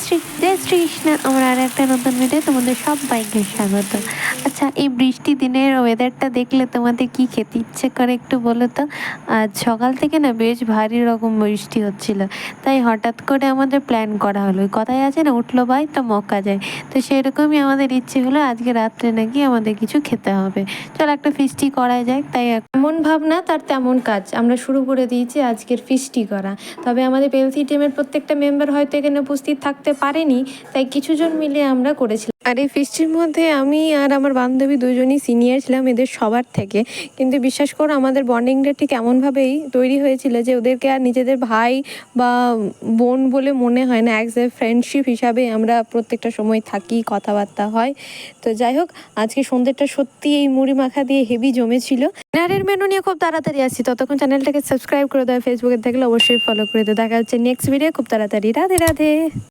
জয় শ্রীকৃষ্ণ। আমার আর একটা নতুন ভিডিও তোমাদের সবাইকে স্বাগত। আচ্ছা, এই বৃষ্টি দিনের ওয়েদারটা দেখলে তোমাদের কি খেতে ইচ্ছে করে একটু বলো তো। আজ সকাল থেকে না বেশ ভারী রকম বৃষ্টি হচ্ছিল, তাই হঠাৎ করে আমাদের প্ল্যান করা হলো। ওই কথাই আছে না, উঠলো ভাই তো মক্কা যায়। তো সেরকমই আমাদের ইচ্ছে হলো আজকে রাত্রে নাকি আমাদের কিছু খেতে হবে, চল একটা ফিস্টি করা যায়। তাই এমন ভাবনা তার তেমন কাজ, আমরা শুরু করে দিয়েছি আজকের ফিস্টি করা। তবে আমাদের পেলসি টিমের প্রত্যেকটা মেম্বার হয়তো এখানে উপস্থিত থাকতে পারেনি, তাই কিছুজন মিলে আমরা করেছিলাম। আর এই ফিস্টির মধ্যে আমি আর আমার বান্ধবী দুজনই সিনিয়র ছিলাম এদের সবার থেকে, কিন্তু বিশ্বাস করো আমাদের বন্ডিংটা ঠিক এমনভাবেই তৈরি হয়েছিল যে ওদেরকে আর নিজেদের ভাই বা বোন বলে মনে হয় না, অ্যাজ এ ফ্রেন্ডশিপ হিসাবে আমরা প্রত্যেকটা সময় থাকি, কথাবার্তা হয়। তো যাই হোক, আজকে সন্ধ্যেটা সত্যি এই মুড়ি মাখা দিয়ে হেভি জমেছিল। ডিনারের মেনু নিয়ে খুব তাড়াতাড়ি আসছি, ততক্ষণ চ্যানেলটাকে সাবস্ক্রাইব করে দেয়, ফেসবুকে থাকলে অবশ্যই ফলো করে দেয়। দেখা হচ্ছে নেক্সট ভিডিও খুব তাড়াতাড়ি। রাধে রাধে।